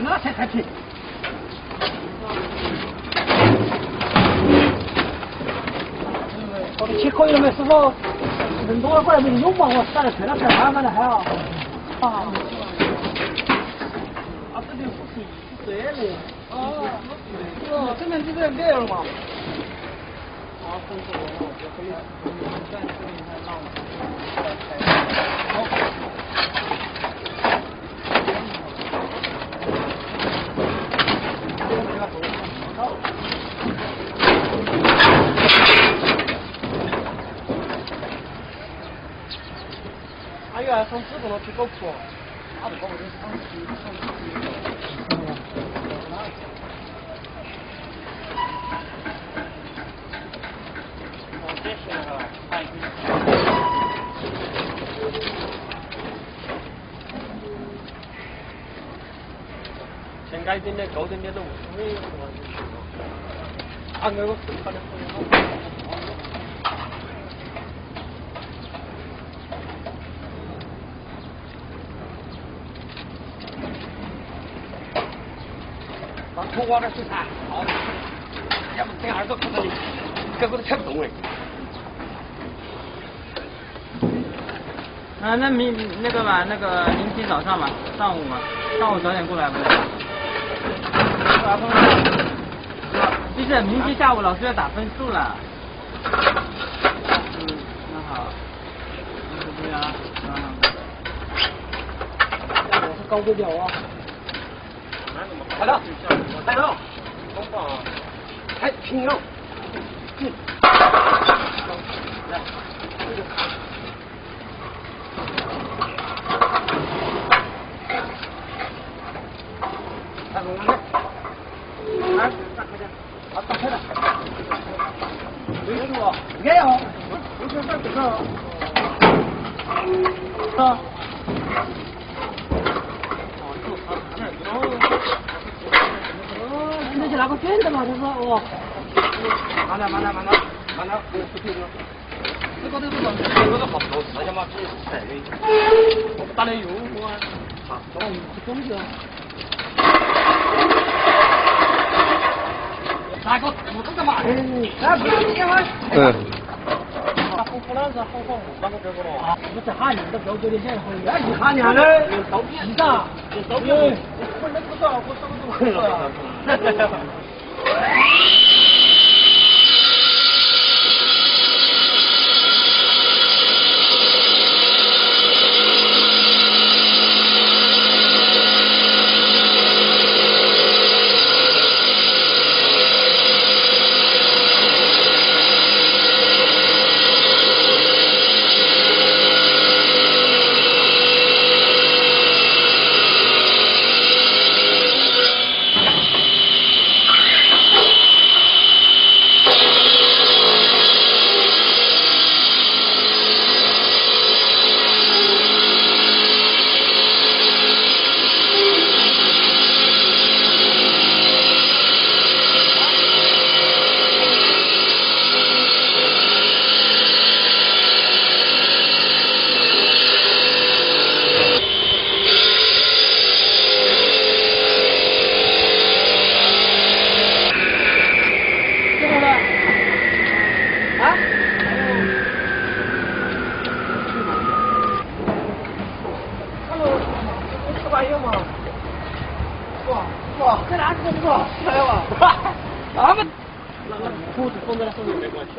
那才开屏。我的切可以了没，师傅？人多了过来没有嘛？我打来退了，太麻烦了还要。啊，这里是对的。哦，这边这个没有了嘛？啊，分手了，我可以暂时给他让了。好。哎呀，从自动的去搞破，哪不搞的？先改点的，高点的都没有完全。啊，那个好的。土挖的水产，好，要不等二个看到你，这个都扯不动哎。啊，那明天早上嘛，上午早点过来不是？就是明天下午老师要打分数了。那好，对啊，我是高对表啊。来了，来了，好棒啊！哎，平腰，来，来，打开的，啊，打开的，没有啊，没有，有些在这个，啊。那是哪个卷的嘛？他说哦，慢点，不对了。这个都好多，大家嘛只是菜的。我们打的油锅啊，哦，这东西啊。哪个不是干嘛？哎，不要电话。湖南是好好那个这个了啊，我在喊你的标准的现在好，要去喊你呢，刀片，是啊，刀片，我那个啥，我什么都会了。哇，这哪是这个？来吧，咱们那裤子封在了后面没关系。